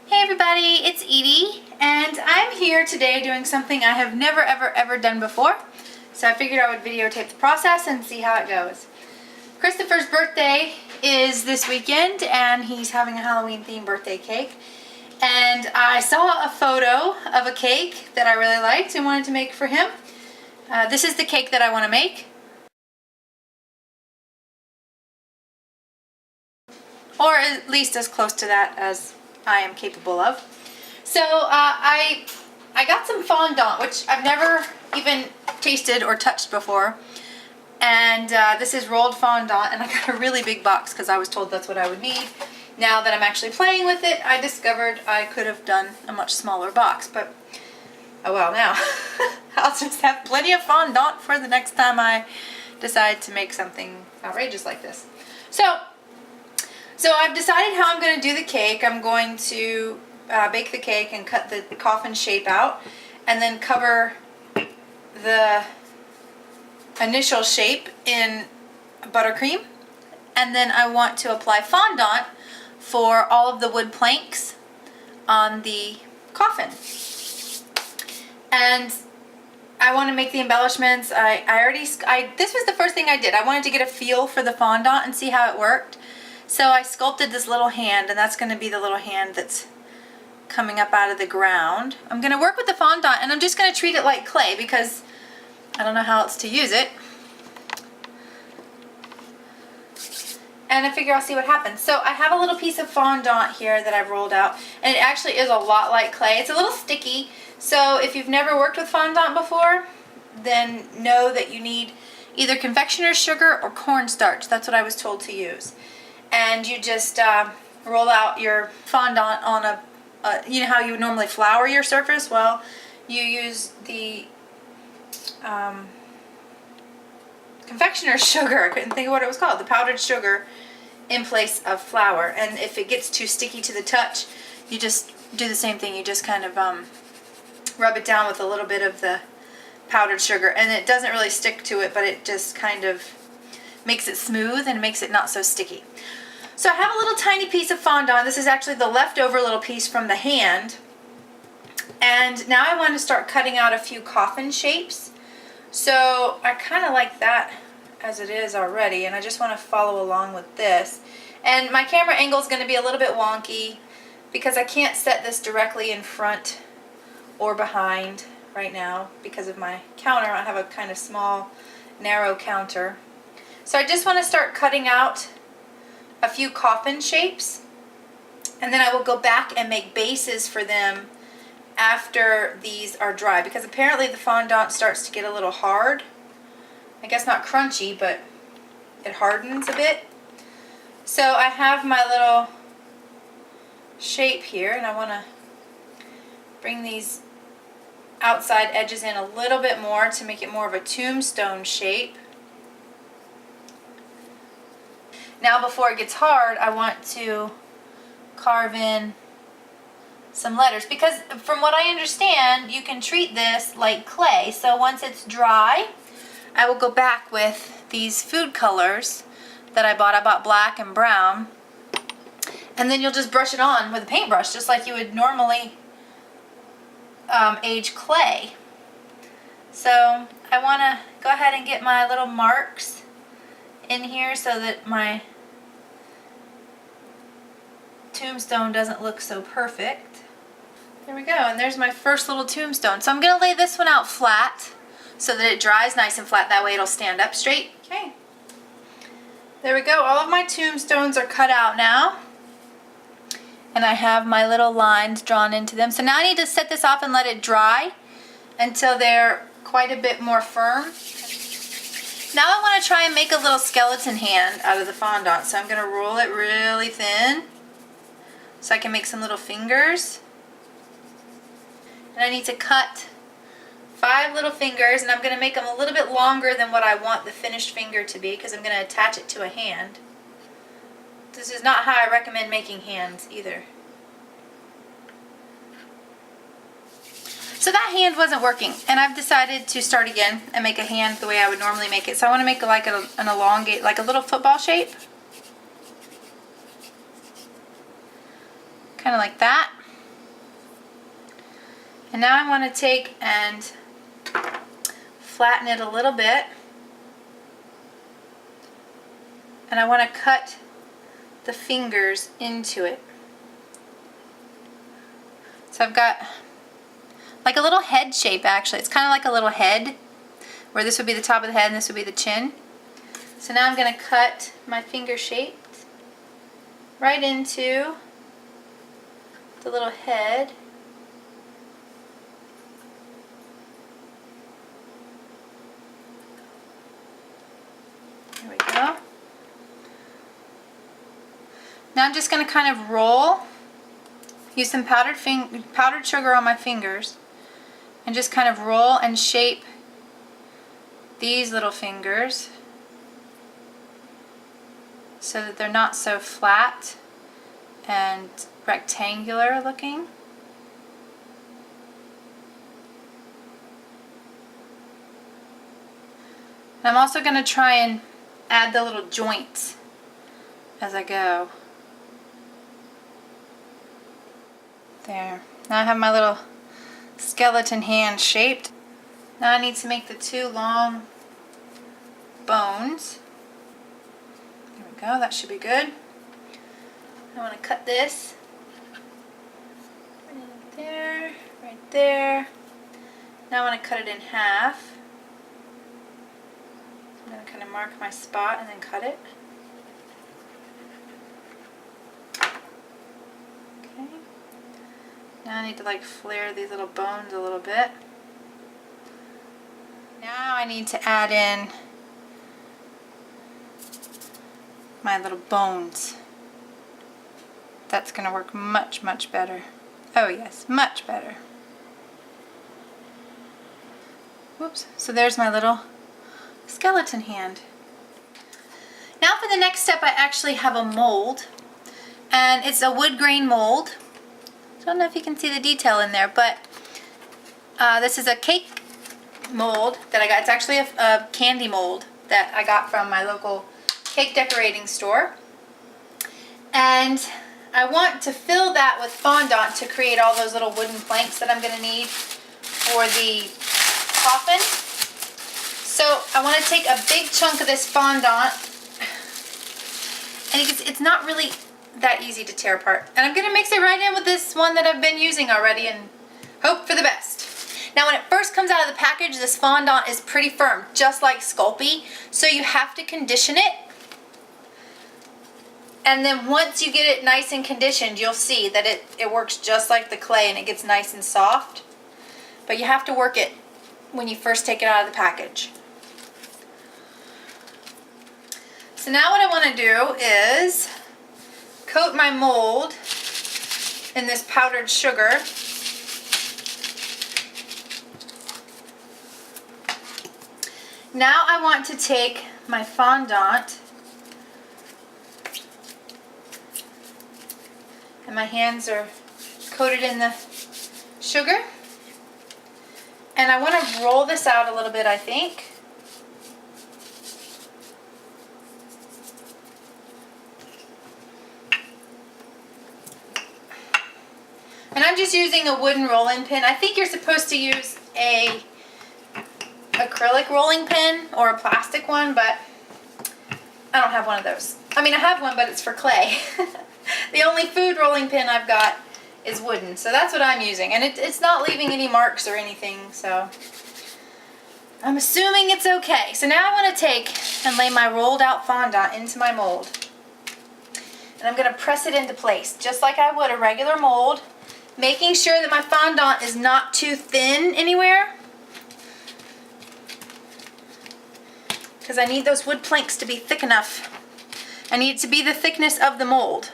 Hey everybody, it's Edie, and I'm here today doing something I have never ever done before. So I figured I would videotape the process and see how it goes. Christopher's birthday is this weekend, and he's having a Halloween themed birthday cake. And I saw a photo of a cake that I really liked and wanted to make for him. This is the cake that I want to make. Or at least as close to that as I am capable of. So I got some fondant, which I've never even tasted or touched before. And this is rolled fondant, and I got a really big box because I was told that's what I would need. Now that I'm actually playing with it, I discovered I could have done a much smaller box, but oh well, now I'll just have plenty of fondant for the next time I decide to make something outrageous like this. So I've decided how I'm going to do the cake. I'm going to bake the cake and cut the coffin shape out, and then cover the initial shape in buttercream. And then I want to apply fondant for all of the wood planks on the coffin. And I want to make the embellishments. This was the first thing I did. I wanted to get a feel for the fondant and see how it worked. So I sculpted this little hand, and that's going to be the little hand that's coming up out of the ground. I'm going to work with the fondant, and I'm just going to treat it like clay because I don't know how else to use it. And I figure I'll see what happens. So I have a little piece of fondant here that I've rolled out, and it actually is a lot like clay. It's a little sticky, so if you've never worked with fondant before, then know that you need either confectioner's sugar or cornstarch. That's what I was told to use. And you just roll out your fondant on you know how you would normally flour your surface? Well, you use the confectioner's sugar, I couldn't think of what it was called, the powdered sugar, in place of flour. And if it gets too sticky to the touch, you just do the same thing. You just kind of rub it down with a little bit of the powdered sugar, and it doesn't really stick to it, but it just kind of makes it smooth and makes it not so sticky. So I have a little tiny piece of fondant. This is actually the leftover little piece from the hand. And now I want to start cutting out a few coffin shapes. So I kind of like that as it is already, and I just want to follow along with this. And my camera angle is going to be a little bit wonky because I can't set this directly in front or behind right now because of my counter. I have a kind of small, narrow counter. So I just want to start cutting out a few coffin shapes, and then I will go back and make bases for them after these are dry, because apparently the fondant starts to get a little hard. I guess not crunchy, but it hardens a bit. So I have my little shape here, and I want to bring these outside edges in a little bit more to make it more of a tombstone shape. Now before it gets hard, I want to carve in some letters, because from what I understand, you can treat this like clay. So once it's dry, I will go back with these food colors that I bought. I bought black and brown, and then you'll just brush it on with a paintbrush just like you would normally age clay. So I want to go ahead and get my little marks in here so that my tombstone doesn't look so perfect. There we go, and there's my first little tombstone. So I'm going to lay this one out flat so that it dries nice and flat. That way it'll stand up straight. Okay. There we go. All of my tombstones are cut out now. And I have my little lines drawn into them. So now I need to set this off and let it dry until they're quite a bit more firm. Now I want to try and make a little skeleton hand out of the fondant. So I'm going to roll it really thin so I can make some little fingers. And I need to cut 5 little fingers, and I'm going to make them a little bit longer than what I want the finished finger to be, because I'm going to attach it to a hand. This is not how I recommend making hands either. So that hand wasn't working, and I've decided to start again and make a hand the way I would normally make it. So I want to make like an elongate, like a little football shape. Kind of like that. And now I want to take and flatten it a little bit. And I want to cut the fingers into it. So I've got like a little head shape actually. It's kind of like a little head where this would be the top of the head and this would be the chin. So now I'm going to cut my finger shape right into the little head. There we go. Now I'm just going to kind of roll, use some powdered sugar on my fingers, and just kind of roll and shape these little fingers so that they're not so flat and rectangular looking. And I'm also going to try and add the little joints as I go. There. Now I have my little skeleton hand shaped. Now I need to make the two long bones. There we go, that should be good. I want to cut this right there, right there. Now I want to cut it in half. I'm going to kind of mark my spot and then cut it. Okay. Now I need to like flare these little bones a little bit. Now I need to add in my little bones. That's going to work much, much better. Oh yes, much better. Whoops. So there's my little skeleton hand. Now for the next step, I actually have a mold, and it's a wood grain mold. I don't know if you can see the detail in there, but this is a cake mold that I got. It's actually a candy mold that I got from my local cake decorating store. And I want to fill that with fondant to create all those little wooden planks that I'm going to need for the coffin. So I want to take a big chunk of this fondant, and it's not really that easy to tear apart. And I'm going to mix it right in with this one that I've been using already and hope for the best. Now when it first comes out of the package, this fondant is pretty firm, just like Sculpey, so you have to condition it. And then once you get it nice and conditioned, you'll see that it works just like the clay and it gets nice and soft. But you have to work it when you first take it out of the package. So now what I want to do is coat my mold in this powdered sugar. Now I want to take my fondant, and my hands are coated in the sugar, and I want to roll this out a little bit, I think. And I'm just using a wooden rolling pin. I think you're supposed to use a acrylic rolling pin or a plastic one, but I don't have one of those. I mean, I have one, but it's for clay. The only food rolling pin I've got is wooden, so that's what I'm using. And it's not leaving any marks or anything, so I'm assuming it's okay. So now I want to take and lay my rolled out fondant into my mold. And I'm going to press it into place, just like I would a regular mold, making sure that my fondant is not too thin anywhere, because I need those wood planks to be thick enough. I need it to be the thickness of the mold.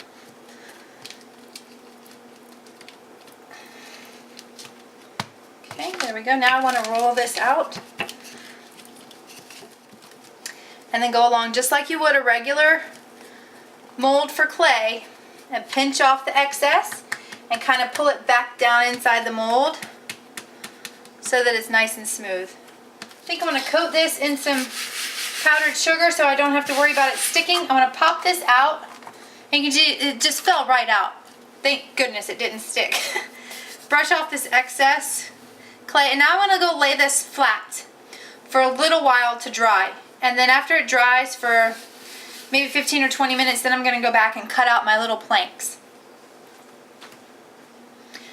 Okay, there we go. Now I want to roll this out and then go along just like you would a regular mold for clay and pinch off the excess and kind of pull it back down inside the mold so that it's nice and smooth. I think I'm going to coat this in some powdered sugar so I don't have to worry about it sticking. I'm going to pop this out, and you can see it just fell right out. Thank goodness it didn't stick. brush off this excess clay, and now I want to go lay this flat for a little while to dry. And then after it dries for maybe 15 or 20 minutes, then I'm going to go back and cut out my little planks.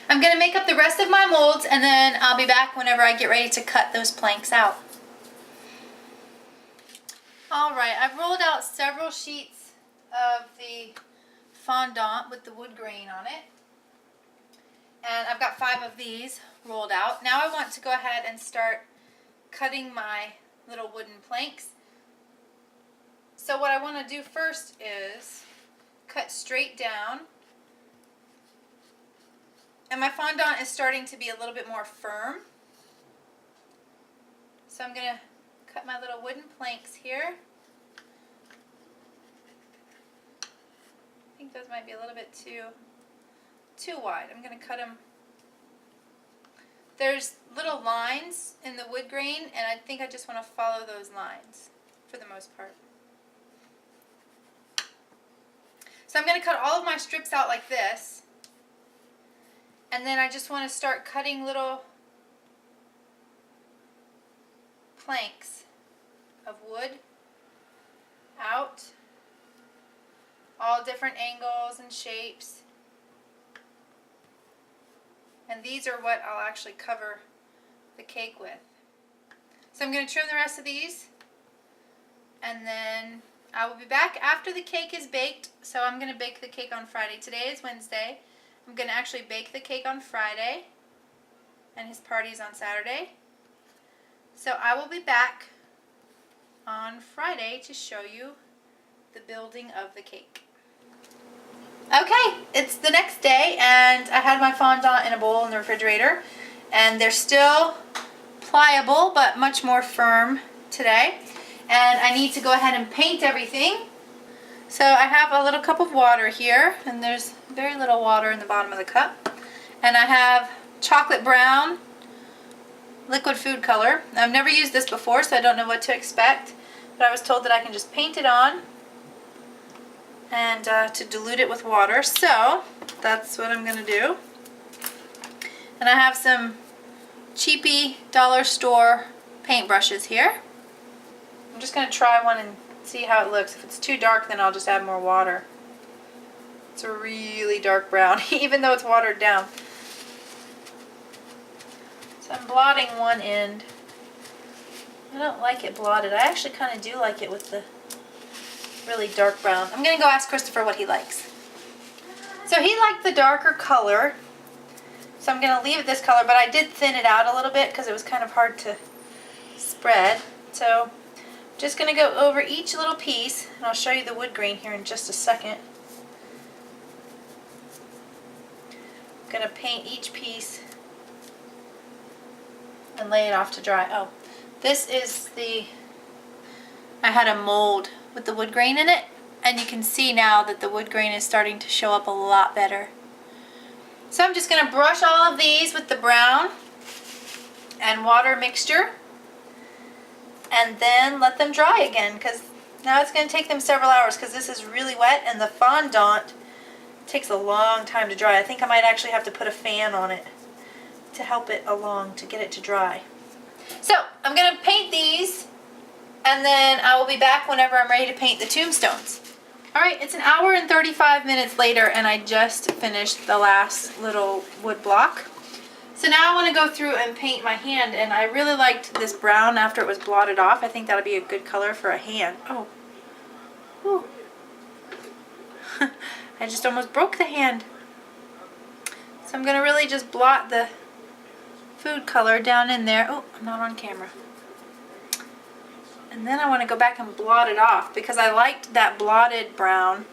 I'm going to make up the rest of my molds, and then I'll be back whenever I get ready to cut those planks out. Alright, I've rolled out several sheets of the fondant with the wood grain on it. And I've got 5 of these rolled out. Now I want to go ahead and start cutting my little wooden planks. So what I want to do first is cut straight down. And my fondant is starting to be a little bit more firm. So I'm going to cut my little wooden planks here. I think those might be a little bit too wide. I'm going to cut them. There's little lines in the wood grain, and I think I just want to follow those lines for the most part. So I'm going to cut all of my strips out like this, and then I just want to start cutting little planks of wood out, all different angles and shapes. And these are what I'll actually cover the cake with. So I'm going to trim the rest of these, and then I will be back after the cake is baked. So I'm going to bake the cake on Friday. Today is Wednesday. I'm going to actually bake the cake on Friday, and his party is on Saturday. So I will be back on Friday to show you the building of the cake. Okay, it's the next day, and I had my fondant in a bowl in the refrigerator, and they're still pliable but much more firm today. And I need to go ahead and paint everything. So I have a little cup of water here, and there's very little water in the bottom of the cup. And I have chocolate brown liquid food color. I've never used this before, so I don't know what to expect, but I was told that I can just paint it on and to dilute it with water. So that's what I'm going to do. And I have some cheapy dollar store paintbrushes here. I'm just going to try one and see how it looks. If it's too dark, then I'll just add more water. It's a really dark brown, even though it's watered down. So I'm blotting one end. I don't like it blotted. I actually kind of do like it with the really dark brown. I'm going to go ask Christopher what he likes. So he liked the darker color, so I'm going to leave it this color, but I did thin it out a little bit because it was kind of hard to spread. So I'm just going to go over each little piece, and I'll show you the wood grain here in just a second. I'm going to paint each piece and lay it off to dry. Oh, this is I had a mold with the wood grain in it, and you can see now that the wood grain is starting to show up a lot better. So I'm just going to brush all of these with the brown and water mixture, and then let them dry again, because now it's going to take them several hours because this is really wet, and the fondant takes a long time to dry. I think I might actually have to put a fan on it to help it along to get it to dry. So I'm going to paint these, and then I will be back whenever I'm ready to paint the tombstones. Alright, it's an hour and 35 minutes later, and I just finished the last little wood block. So now I want to go through and paint my hand, and I really liked this brown after it was blotted off. I think that'll be a good color for a hand. Oh. Ooh. I just almost broke the hand. So I'm going to really just blot the food color down in there. Oh, I'm not on camera. And then I want to go back and blot it off because I liked that blotted brown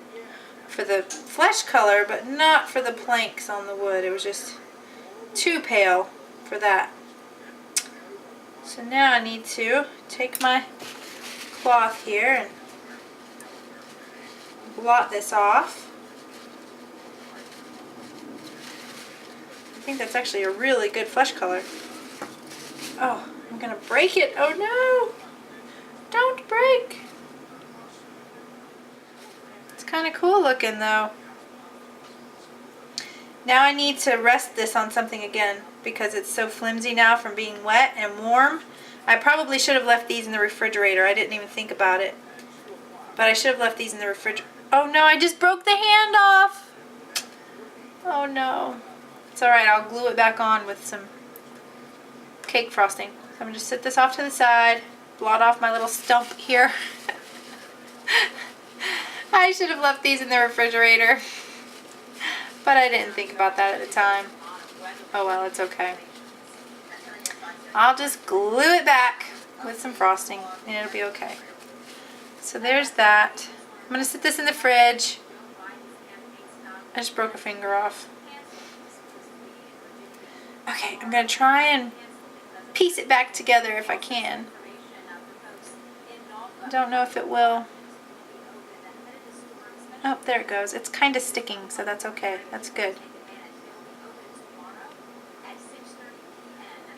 for the flesh color, but not for the planks on the wood. It was just too pale for that. So now I need to take my cloth here and blot this off. I think that's actually a really good flesh color. Oh, I'm going to break it. Oh no! Don't break! It's kind of cool looking though. Now I need to rest this on something again because it's so flimsy now from being wet and warm. I probably should have left these in the refrigerator. I didn't even think about it. But I should have left these in the refrigerator. Oh no, I just broke the hand off. Oh no. It's alright, I'll glue it back on with some cake frosting. So I'm going to just set this off to the side, blot off my little stump here. I should have left these in the refrigerator. But I didn't think about that at the time. Oh well, it's okay. I'll just glue it back with some frosting and it'll be okay. So there's that. I'm going to set this in the fridge. I just broke a finger off. Okay, I'm going to try and piece it back together if I can. I don't know if it will. Oh, there it goes. It's kind of sticking, so that's okay. That's good.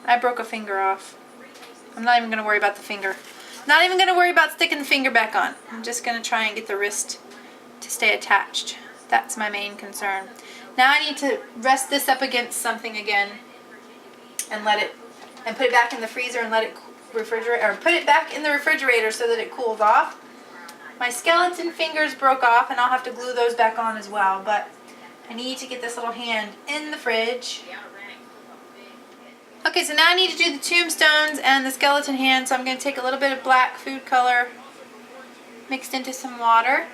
I broke a finger off. I'm not even going to worry about the finger. Not even going to worry about sticking the finger back on. I'm just going to try and get the wrist to stay attached. That's my main concern. Now I need to rest this up against something again and put it back in the freezer and let it refrigerate, or put it back in the refrigerator so that it cools off. My skeleton fingers broke off and I'll have to glue those back on as well, but I need to get this little hand in the fridge. Okay, so now I need to do the tombstones and the skeleton hand, so I'm going to take a little bit of black food color mixed into some water.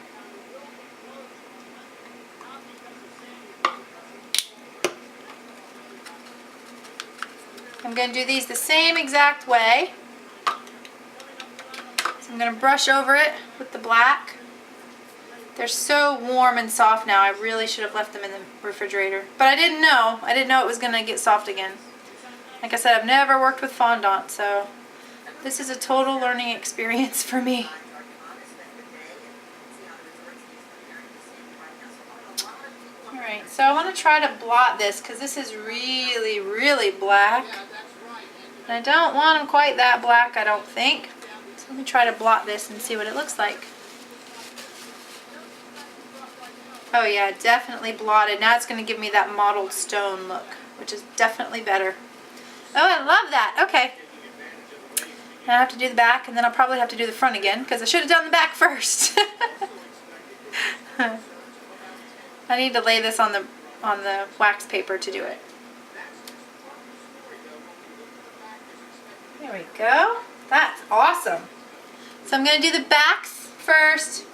I'm going to do these the same exact way. So I'm going to brush over it with the black. They're so warm and soft now. I really should have left them in the refrigerator. But I didn't know. I didn't know it was going to get soft again. Like I said, I've never worked with fondant, so this is a total learning experience for me. Alright, so I want to try to blot this because this is really, really black. And I don't want them quite that black, I don't think. So let me try to blot this and see what it looks like. Oh yeah, definitely blotted. Now it's going to give me that mottled stone look, which is definitely better. Oh, I love that. Okay. Now I have to do the back, and then I'll probably have to do the front again, because I should have done the back first. I need to lay this on the wax paper to do it. There we go. That's awesome. So I'm going to do the backs first,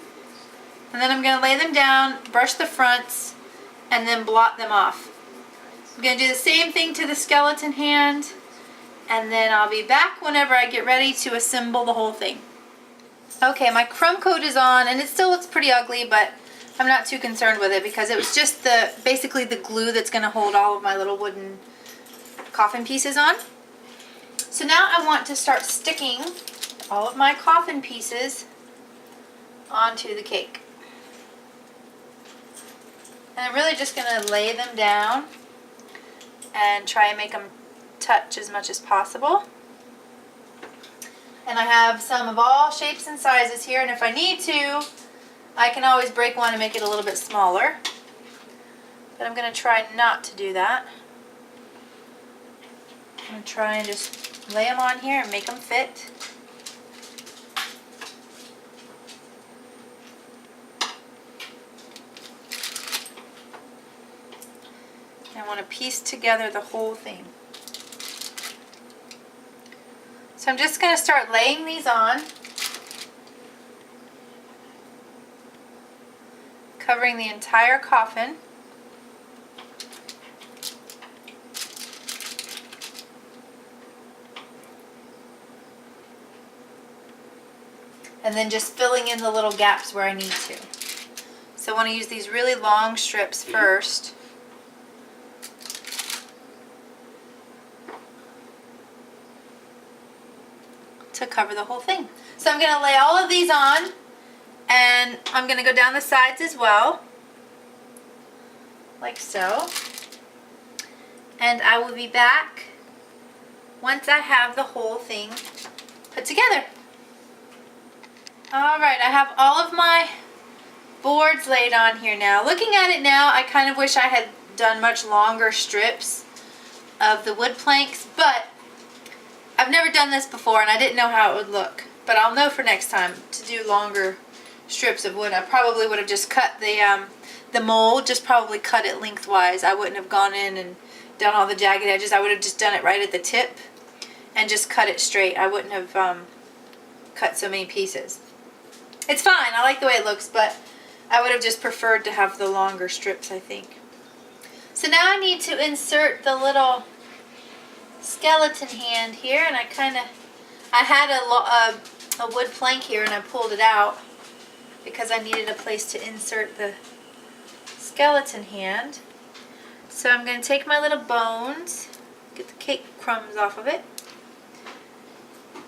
and then I'm going to lay them down, brush the fronts, and then blot them off. I'm going to do the same thing to the skeleton hand, and then I'll be back whenever I get ready to assemble the whole thing. Okay, my crumb coat is on, and it still looks pretty ugly, but I'm not too concerned with it because it was just basically the glue that's going to hold all of my little wooden coffin pieces on. So now I want to start sticking all of my coffin pieces onto the cake. And I'm really just going to lay them down and try and make them touch as much as possible. And I have some of all shapes and sizes here, and if I need to, I can always break one and make it a little bit smaller. But I'm going to try not to do that. I'm going to try and just lay them on here and make them fit. I want to piece together the whole thing. So I'm just going to start laying these on, covering the entire coffin. And then just filling in the little gaps where I need to. So I want to use these really long strips first. To cover the whole thing. So I'm going to lay all of these on, and I'm going to go down the sides as well, like so. And I will be back once I have the whole thing put together. Alright, I have all of my boards laid on here now. Looking at it now, I kind of wish I had done much longer strips of the wood planks, but I've never done this before and I didn't know how it would look. But I'll know for next time to do longer strips of wood. I probably would have just cut the mold, just probably cut it lengthwise. I wouldn't have gone in and done all the jagged edges. I would have just done it right at the tip and just cut it straight. I wouldn't have cut so many pieces. It's fine, I like the way it looks, but I would have just preferred to have the longer strips, I think. So now I need to insert the little skeleton hand here, and I had a wood plank here and I pulled it out because I needed a place to insert the skeleton hand. So I'm going to take my little bones, get the cake crumbs off of it,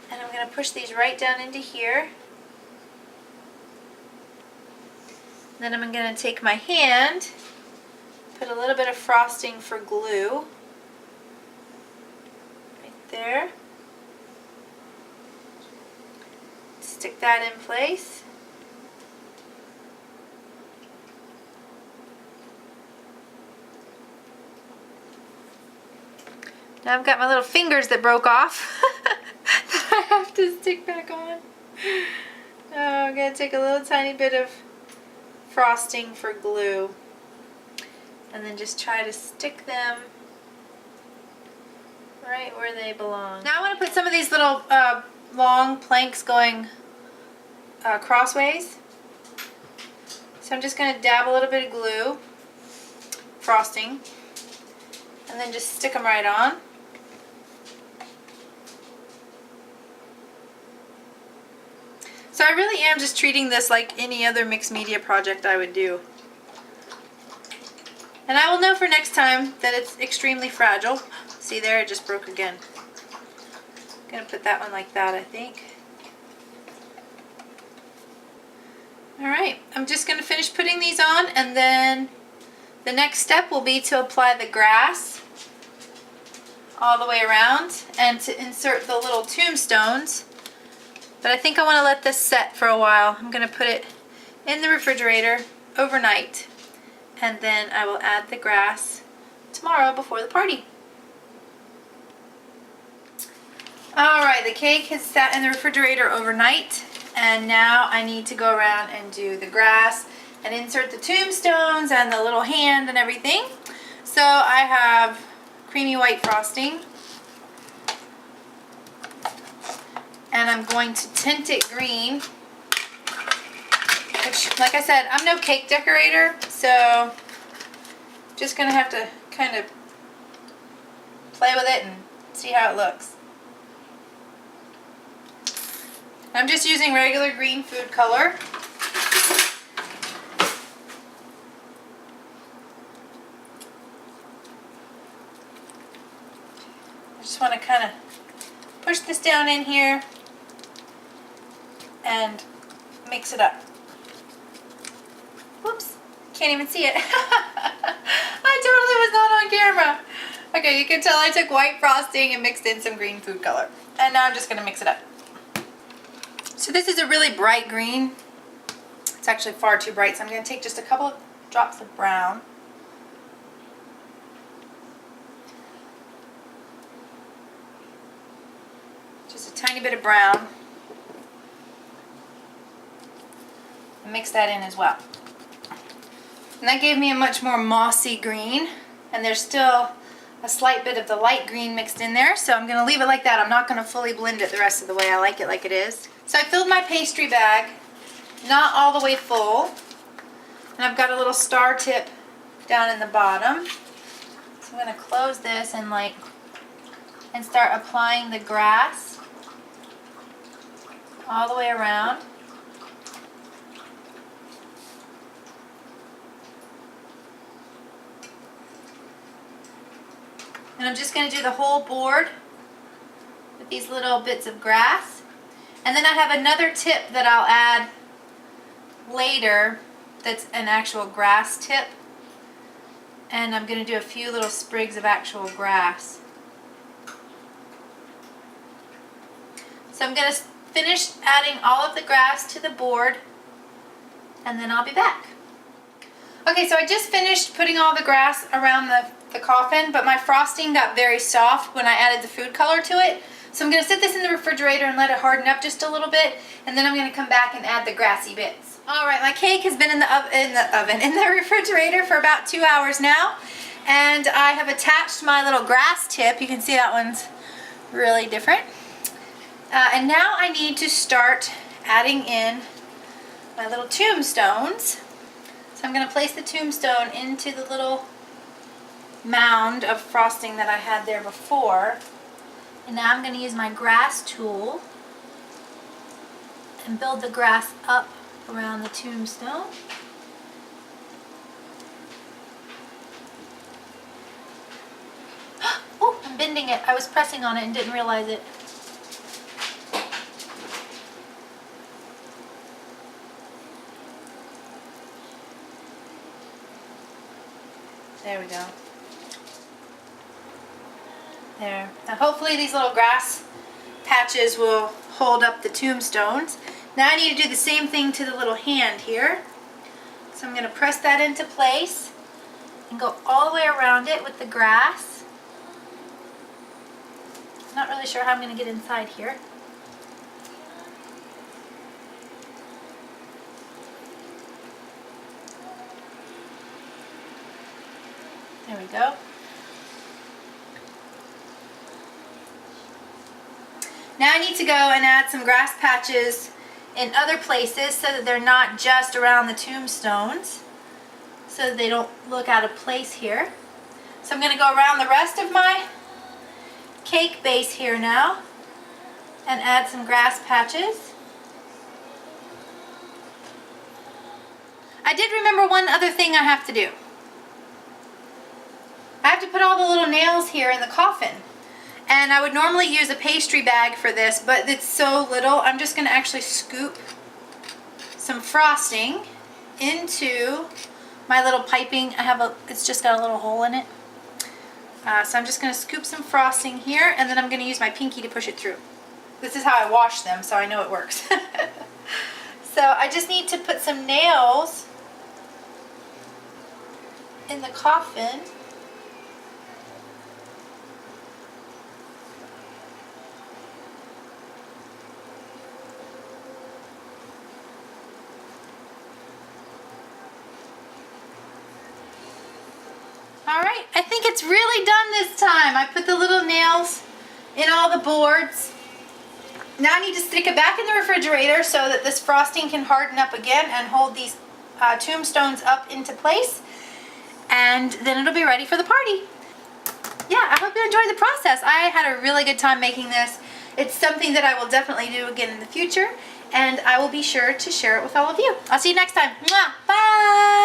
and I'm going to push these right down into here. Then I'm going to take my hand, put a little bit of frosting for glue right there. Stick that in place. Now I've got my little fingers that broke off that I have to stick back on. Oh, I'm going to take a little tiny bit of frosting for glue and then just try to stick them right where they belong. Now I want to put some of these little long planks going crossways. So I'm just going to dab a little bit of glue, frosting, and then just stick them right on. So I really am just treating this like any other mixed media project I would do. And I will know for next time that it's extremely fragile. See there, it just broke again. I'm going to put that one like that, I think. Alright, I'm just going to finish putting these on, and then the next step will be to apply the grass all the way around and to insert the little tombstones. But I think I want to let this set for a while. I'm going to put it in the refrigerator overnight, and then I will add the grass tomorrow before the party. Alright, the cake has sat in the refrigerator overnight, and now I need to go around and do the grass and insert the tombstones and the little hand and everything. So I have creamy white frosting, and I'm going to tint it green, which, like I said, I'm no cake decorator, so just gonna have to kind of play with it and see how it looks. I'm just using regular green food color. I just want to kind of push this down in here and mix it up. Whoops, can't even see it. I totally was not on camera. Okay, you can tell I took white frosting and mixed in some green food color. And now I'm just going to mix it up. So this is a really bright green. It's actually far too bright, so I'm going to take just a couple of drops of brown. Just a tiny bit of brown. And mix that in as well. And that gave me a much more mossy green, and there's still a slight bit of the light green mixed in there, so I'm going to leave it like that. I'm not going to fully blend it the rest of the way. I like it like it is. So I filled my pastry bag, not all the way full, and I've got a little star tip down in the bottom. So I'm going to close this and start applying the grass all the way around. And I'm just going to do the whole board with these little bits of grass. And then I have another tip that I'll add later that's an actual grass tip. And I'm going to do a few little sprigs of actual grass. So I'm going to finish adding all of the grass to the board, and then I'll be back. Okay, so I just finished putting all the grass around the coffin, but my frosting got very soft when I added the food color to it. So I'm going to sit this in the refrigerator and let it harden up just a little bit, and then I'm going to come back and add the grassy bits. All right, my cake has been in the refrigerator for about 2 hours now, and I have attached my little grass tip. You can see that one's really different. And now I need to start adding in my little tombstones. So I'm going to place the tombstone into the little mound of frosting that I had there before. And now I'm going to use my grass tool and build the grass up around the tombstone. Oh, I'm bending it. I was pressing on it and didn't realize it. There we go. There. Now hopefully these little grass patches will hold up the tombstones. Now I need to do the same thing to the little hand here. So I'm going to press that into place and go all the way around it with the grass. Not really sure how I'm going to get inside here. There we go. Now I need to go and add some grass patches in other places so that they're not just around the tombstones, so that they don't look out of place here. So I'm going to go around the rest of my cake base here now and add some grass patches. I did remember one other thing I have to do. I have to put all the little nails here in the coffin. And I would normally use a pastry bag for this, but it's so little, I'm just going to actually scoop some frosting into my little piping. It's just got a little hole in it. So I'm just going to scoop some frosting here, and then I'm going to use my pinky to push it through. This is how I wash them, so I know it works. So I just need to put some nails in the coffin. Alright, I think it's really done this time. I put the little nails in all the boards. Now I need to stick it back in the refrigerator so that this frosting can harden up again and hold these tombstones up into place. And then it'll be ready for the party. Yeah, I hope you enjoyed the process. I had a really good time making this. It's something that I will definitely do again in the future, and I will be sure to share it with all of you. I'll see you next time. Mwah! Bye!